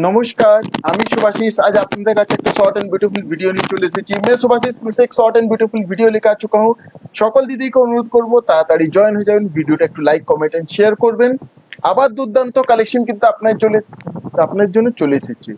নমস্কার, আমি সুভাষিস। আজ আপনাদের কাছে একটা শর্ট एंड ब्यूटीफुल ভিডিও নিয়ে চলে এসেছি। मैं सुभाषिस फिर से एक शॉर्ट एंड ब्यूटीफुल ভিডিও लेकर आ चुका हूँ। সকল দিদিকে অনুরোধ করব তাড়াতাড়ি জয়েন হয়ে যাবেন, ভিডিওটা একটু লাইক কমেন্ট এন্ড শেয়ার করবেন। আবার দুর্দান্ত কালেকশন কিন্তু আপনার জন্য চলে এসেছে।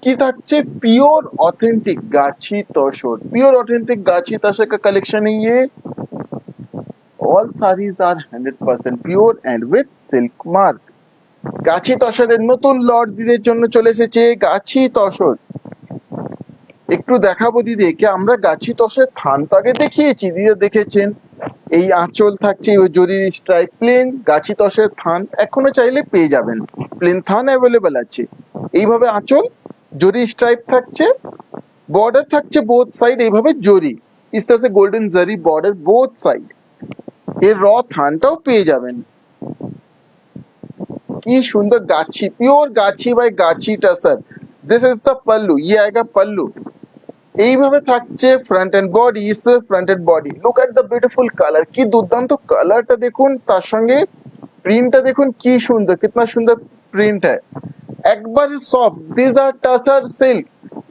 কি থাকছে? পিওর ऑथेंटिक गाछी तसर, प्योर ऑथेंटिक गाछी तसर का कलेक्शन है ये। All saris are 100% pure and with silk mark. গাছি তসরের নতুন লট দিদির জন্য চলে এসেছে। গাছি তসর একটু দেখাবো দিদিকে। আমরা গাছি তসরের থান তো আগে দেখিয়েছি, দিদি দেখেছেন। এই আঁচল থাকছে ওই জরির স্ট্রাইপ প্লেন। গাছি তসরের থান এখনো চাইলে পেয়ে যাবেন, প্লেন থান অ্যাভেলেবেল আছে। এইভাবে আঁচল জরি স্ট্রাইপ থাকছে, বর্ডার থাকছে বোথ সাইড এইভাবে জরি, इस तरह से गोल्डन जरी बॉर्डर बोथ साइड। এর র থানটাও পেয়ে যাবেন। কি সুন্দর গাছি, pure Gachhi by Gachhi tussar. This is the pallu, ये आएगा पल्लू। এইভাবে থাকছে front end body, is the front end body. Look at the beautiful colour, কি দুর্দান্ত কালারটা দেখুন, তার সঙ্গে প্রিন্টটা দেখুন কি সুন্দর, कितना सुंदर प्रिंट है। একবার soft, this are tussar silk.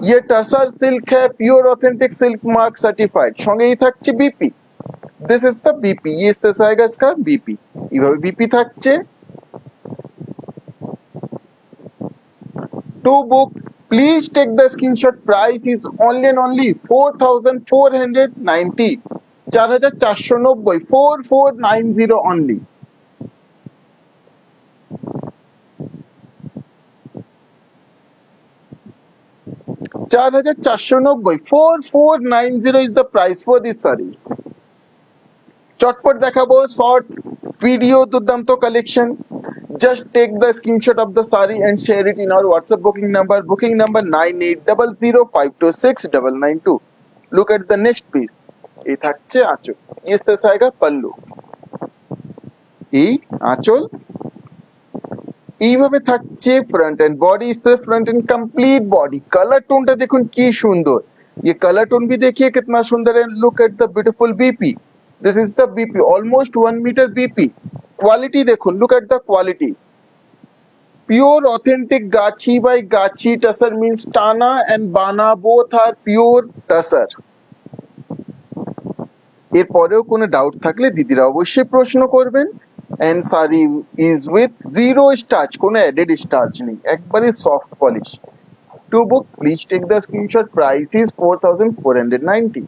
ये टसर सिल्क है, pure authentic silk mark certified. সঙ্গেই থাকছে BP. This is the BP, ये इस तरह से आएगा इसका बीपी। এইভাবে বিপি থাকছে। To book, please take the screenshot. Price is only and only 4,490, 4,490, 4490 only। चार हजार 4490 is the price for this saree। চটপট দেখাবো শর্ট ভিডিও দুর্দান্ত collection. Just take the screenshot of the saree and share it in our WhatsApp booking number 9800526992। Look at the next piece। এই থাকছে আঁচল, इस तरह से आएगा पल्लू। এই আঁচল এইভাবে থাকছে ফ্রন্ট এন্ড বডি, इस तरह front and complete body. Colour टोनটা দেখুন কি সুন্দর, ये कलर टोन भी देखिए कितना सुंदर है। Look at the beautiful BP, this is the BP, almost 1 metre BP. Quality देखুন, look at the quality. Pure authentic Gachhi by Gachhi tussar means टाना एंड बाना बोथ आर प्योर टसर। এরপরেও কোনো ডাউট থাকলে দিদিরা অবশ্যই প্রশ্ন করবেন। And sari is with zero starch, কোনো অ্যাডেড স্টার্চ নেই, একবারে soft polish. To book please take the screenshot. Price is 4,490,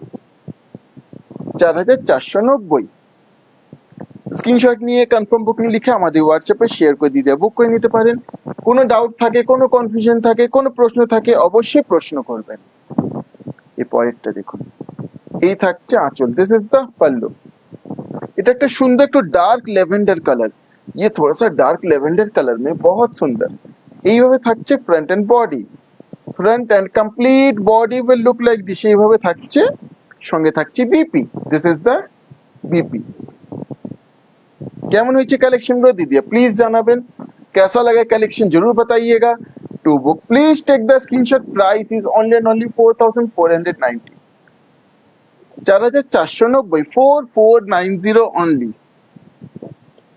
4,490। Screenshot নিয়ে কনফার্ম বুকিং লিখে আমাদের হোয়াটসঅ্যাপে শেয়ার করে দিতে বুক করে নিতে পারেন। কোনো ডাউট থাকে, কোনো কনফিউশন থাকে, কোনো প্রশ্ন থাকে, অবশ্যই প্রশ্ন করবেন। এই পরেরটা দেখুন, এই থাকছে আঁচল, দিস ইজ দ্য পাল্লু। এটা একটা সুন্দর একটু ডার্ক লেভেন্ডার কালার, ये थोड़ा सा डार्क लेवेंडर कलर में बहुत सुंदर। এইভাবে থাকছে front end body, front end complete body will look like this. এইভাবে থাকছে, সঙ্গে থাকছে BP, this is the BP. কেমন হয়েছে কালেকশন গুলো দিদি প্লিজ জানাবেন। कैसा लगा कलेक्शन जरूर बताइएगा। To book please take the screenshot. Price is only and only 4,490, 4,490, 4490 only,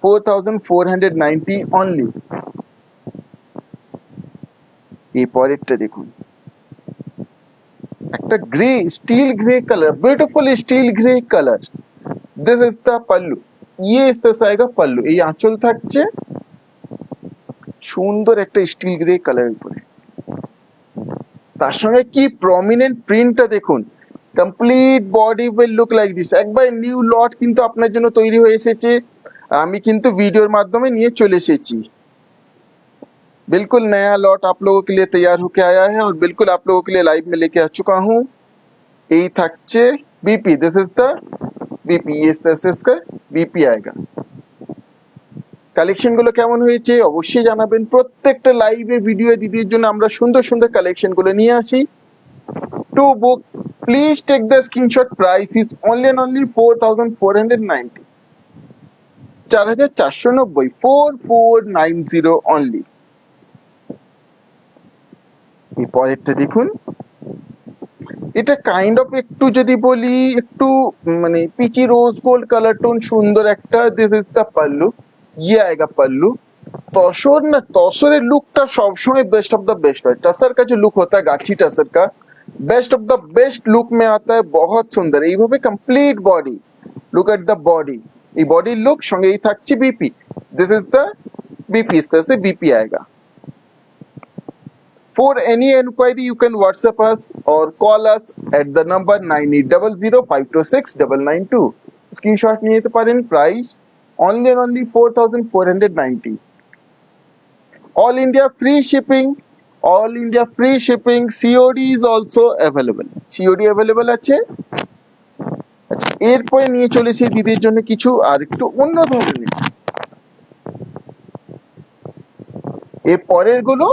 4,490 only। এই পরেরটা দেখুন, একটা grey, still grey colour, beautiful still grey colour. This is the pallu, ये इस तरह से आएगा पल्लू। এই আঁচল থাকছে সুন্দর একটা স্টিল গ্রে কালারের উপরে, তার সঙ্গে কি প্রমিনেন্ট প্রিন্টটা দেখুন। Complete body will look like this. একবার নিউ লট কিন্তু আপনার জন্য তৈরি হয়ে এসেছে, আমি কিন্তু ভিডিওর মাধ্যমে নিয়ে চলে এসেছি। बिल्कुल नया लॉट आप लोगों के लिए तैयार होके आया है और बिल्कुल आप लोगों के लिए लाइव में लेके आ चुका हूँ। এই থাকছে BP, this is the BP, इस तरह से इसका बीपी आएगा। কালেকশন গুলো কেমন হয়েছে অবশ্যই জানাবেন। প্রত্যেকটা লাইভে ভিডিও দিদির জন্য আমরা সুন্দর সুন্দর কালেকশন গুলো নিয়ে আসি। To book please take the screenshot. Price is only and only 4,490, 4,490, 4490 only. এই পরেরটা দেখুন, এটা কাইন্ড অফ একটু যদি বলি একটু মানে peachy rose gold colour tone, সুন্দর একটা। দিস ইজ দ্য পাল্লু, ये आएगा पल्लू। तसर ना तसर लुक टा सब समय बेस्ट ऑफ द बेस्ट है। टसर का जो लुक होता है गाछी टसर का best of the best look में आता है, बहुत सुंदर এইভাবে complete body. Look at the body, ये बॉडी लुक संगे থাকছে BP. This is the BP, इस तरह से बीपी आएगा। For any enquiry you can WhatsApp us or call us at the number 9800526992। Screenshot নিয়ে যেতে পারেন। Price only 4490। All India free shipping, all India free shipping, COD is also available। COD available আছে। আচ্ছা, এরপরে নিয়ে চলেছি দিদির জন্য কিছু আর একটু অন্য ধরনের। এর পরের গুলো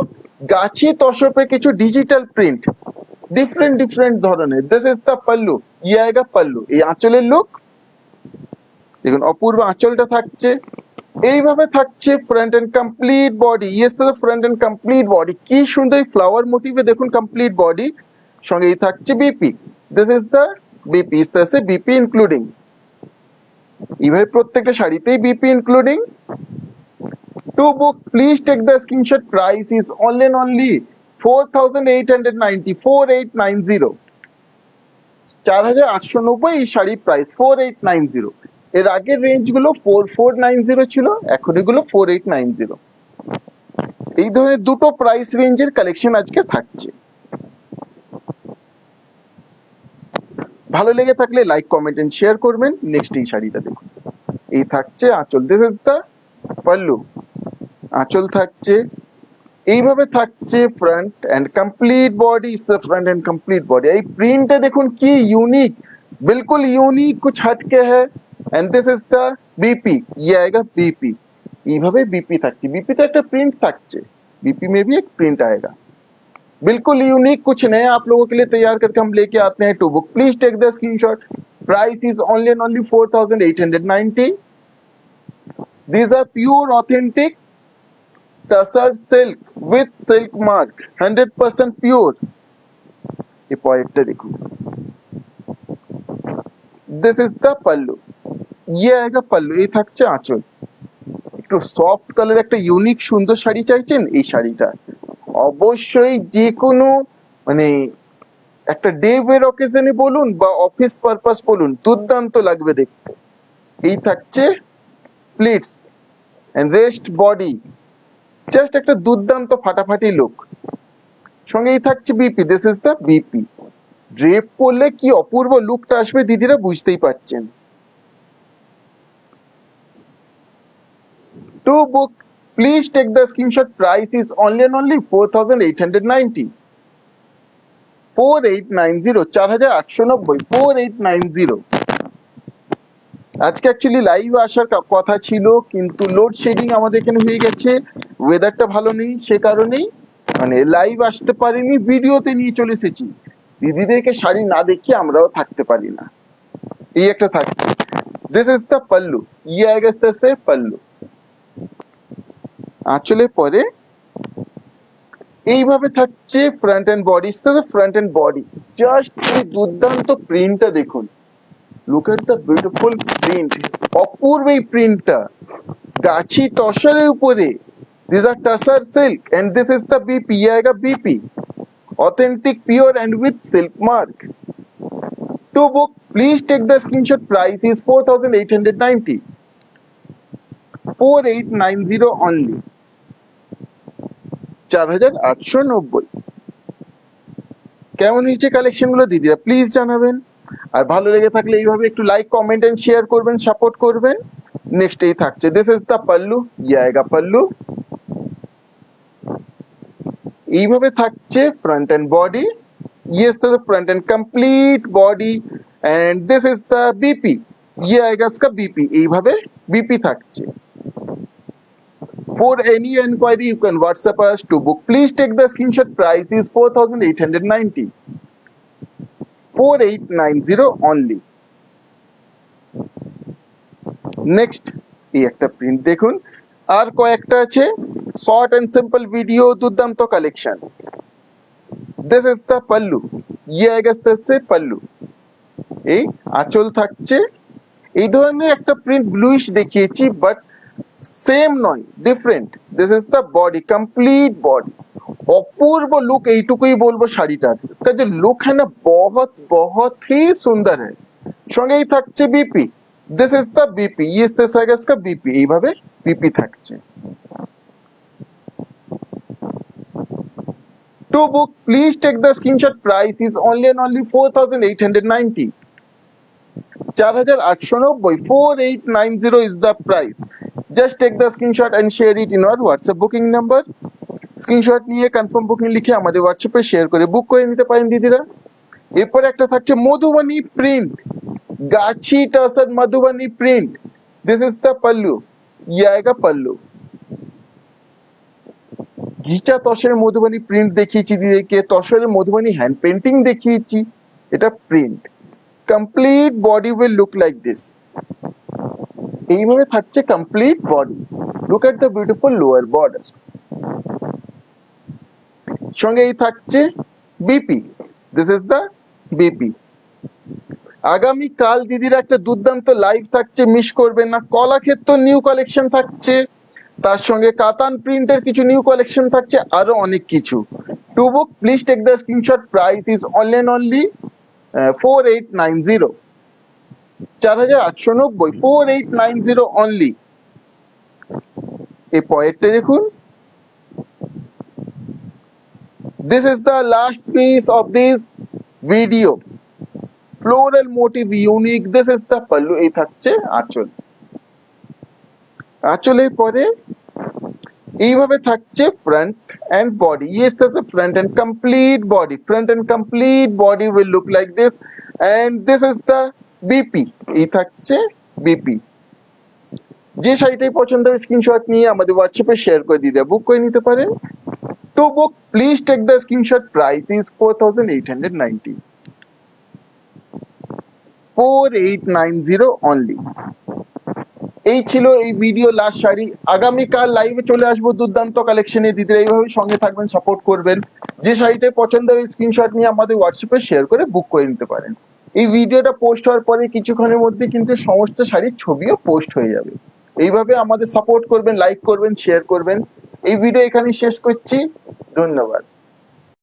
গাছি তসপে কিছু ডিজিটাল প্রিন্ট, ডিফারেন্ট ধরনের। দিস ইজ দ্য পাল্লু, ये आएगा পাল্লু। এই আঁচলের লুক দেখুন, অপূর্ব আঁচলটা থাকছে। এইভাবে থাকছে front end complete body. Yes the front end complete body, কি সুন্দর ফ্লাওয়ার মোটিভে দেখুন কমপ্লিট বডি। সঙ্গে এই থাকছে BP. This is the BP, ইস तरह से বিপি ইনক্লুডিং। এইভাবে প্রত্যেকটা শাড়িতেই BP including. To book, please take the screenshot. Price is only 4890, 4890। 4890 এই শাড়ি প্রাইস 4890। এর আগের রেঞ্জ গুলো 4490 ছিল, এখন এগুলো 4890। এই ধরনের দুটো প্রাইস রেঞ্জের কালেকশন আজকে থাকছে। ভালো লেগে থাকলে লাইক কমেন্ট এন্ড শেয়ার করবেন। নেক্সট এই শাড়িটা দেখুন, এই থাকছে আঁচল। This is the pallu. আঁচল থাকছে, এইভাবে থাকছে front end complete body. Is the front end complete body. এই প্রিন্টটা দেখুন কি ইউনিক, बिल्कुल यूनिक, कुछ हटके है। And this is the BP, ये आएगा बीपी। এইভাবে बीपी থাকছে। बीपी तो एक प्रिंट থাকছে, बीपी में भी एक प्रिंट आएगा। बिल्कुल यूनिक, कुछ नया आप लोगों के लिए तैयार करके हम लेके आते हैं। To book please take the screenshot. Price is only 4890। These are pure authentic tussar silk with silk mark, 100% pure. ये पॉइंटটা দেখুন। दिस इज द पल्लू, ये आएगा पल्लू। এই থাকছে আঁচল। একটু সফট কালার একটা ইউনিক সুন্দর শাড়ি চাইছেন, এই শাড়িটা অবশ্যই যে কোনো মানে একটা ডে ওয়্যার অকেশনে বলুন বা অফিস পারপাস বলুন, দুর্দান্ত লাগবে দেখতে। এই থাকছে pleats and rest body, just একটা দুর্দান্ত ফাটাফাটি লুক। সঙ্গে এই থাকছে BP. This is the BP. Drape করলে কি অপূর্ব লুকটা আসবে দিদিরা বুঝতেই পাচ্ছেন। To book please take the screenshot. Price is only 4890। 4890, 4890, 4890। আজকে অ্যাকচুয়ালি লাইভ আসার কথা ছিল, কিন্তু লোডশেডিং আমাদের এখানে হয়ে গেছে, ওয়েদারটা ভালো নেই, সে কারণেই মানে লাইভ আসতে পারিনি। ভিডিওতে নিয়ে চলে এসেছি। দিদিদেরকে শাড়ি না দেখিয়ে আমরাও থাকতে পারি না। এই একটা থাকছে। দিস ইজ দ্য পাল্লু, ये आएगा इस तरह से पल्लू। আঁচলে পরে এইভাবে থাকছে ফ্রন্ট এন্ড বডি। ইস तरह ফ্রন্ট এন্ড বডি। জাস্ট এই দুর্দান্ত প্রিন্টটা দেখুন। Look at the beautiful print, অপূর্ব এই প্রিন্টটা গাছি তসরের উপরে। This are tussar silk and this is the BP, ये आएगा BP. Authentic pure and with silk mark. To book please take the screenshot. Price is 4890। 4890 only, 4890। কেমন হয়েছে কালেকশন গুলো দিদিরা প্লিজ জানাবেন। আর ভালো লেগে থাকলে এইভাবে একটু লাইক কমেন্ট এন্ড শেয়ার করবেন, সাপোর্ট করবেন। নেক্সট এই থাকছে। দিস ইজ দ্য পাল্লু, ये आएगा पल्लू। এইভাবে থাকছে ফ্রন্ট এন্ড বডি। ये इस तरह front and complete body and this is the BP, ये आएगा इसका बीपी। এইভাবে बीपी থাকছে। For any enquiry you can WhatsApp us to book. Please take the screenshot. Price is 4890। 4890 only। Next এই একটা প্রিন্ট দেখুন। আর কয়েকটা আছে শর্ট এন্ড সিম্পল ভিডিও, দুর্দান্ত কালেকশন। दिस इज द पल्लू, ये आएगा इस तरह से पल्लू। এই আঁচল থাকছে। এই ধরনের একটা প্রিন্ট ব্লুইশ দেখিয়েছি, বাট সেম নয়, different. This is the body, complete body. Apurba look এইটুকুই বলবো শাড়িটার। इसका जो लुक है ना बहुत बहुत ही सुंदर है। সঙ্গেই থাকছে BP. This is the BP, ये इस तरह का इसका बीपी, এইভাবে বিপি থাকছে। To book, please take the screenshot. Price is only and only 4,890. 4,890, 4890 is the price. Just take the screenshot and share it in our WhatsApp booking number. Screenshot নিয়ে confirm booking লিখে আমাদের হোয়াটসঅ্যাপে share করে বুক করে নিতে পারেন দিদিরা। এরপর একটা থাকছে Madhubani print, Gachhi tussar Madhubani print. This is the pallu, ये आएगा पल्लू। ঘিচা তসরের মধুবনী প্রিন্ট দেখিয়েছি দিদিকে, তসরের মধুবনী হ্যান্ড পেন্টিং দেখিয়েছি, এটা print. Complete body will look like this, এইভাবে থাকছে complete body. Look at the beautiful lower border. সঙ্গেই থাকছে BP, this is the BP. আগামীকাল দিদিরা একটা দুর্দান্ত লাইভ থাকছে, মিস করবেন না। কলাক্ষেত্র নিউ কালেকশন থাকছে, তার সঙ্গে কাতান প্রিন্টের কিছু নিউ কালেকশন থাকছে, আরো অনেক কিছু। To book please take the screenshot. Price is only and only 4890, 4890, 4890 only. এই পয়েন্টটা দেখুন, this is the last piece of this video, floral motive unique। this is the pallu, এই থাকছে আঁচল। আঁচলের পরে এইভাবে থাকছে front end body. yes this is front and complete body, front and complete body will look like this, and this is the bp, এই থাকছে BP. যে শাড়িটাই পছন্দ হবে স্ক্রিনশট নিয়ে আমাদের হোয়াটসঅ্যাপে শেয়ার করে দিয়ে বুক করে নিতে পারেন। To book, please take the screenshot. Price is 4,890, 4890 only। এই ছিল এই ভিডিও লাস্ট শাড়ি। আগামীকাল লাইভে চলে আসবো দুর্দান্ত কালেকশনে। দিদিরা এইভাবে সঙ্গে থাকবেন, সাপোর্ট করবেন। যে শাড়িটাই পছন্দ হবে স্ক্রিনশট নিয়ে আমাদের হোয়াটসঅ্যাপে শেয়ার করে বুক করে নিতে পারেন। এই ভিডিওটা পোস্ট হওয়ার পরে কিছুক্ষণের মধ্যে কিন্তু সমস্ত শাড়ির ছবিও পোস্ট হয়ে যাবে। এইভাবে আমাদের সাপোর্ট করবেন, লাইক করবেন, শেয়ার করবেন। এই ভিডিও এখানেই শেষ করছি, ধন্যবাদ।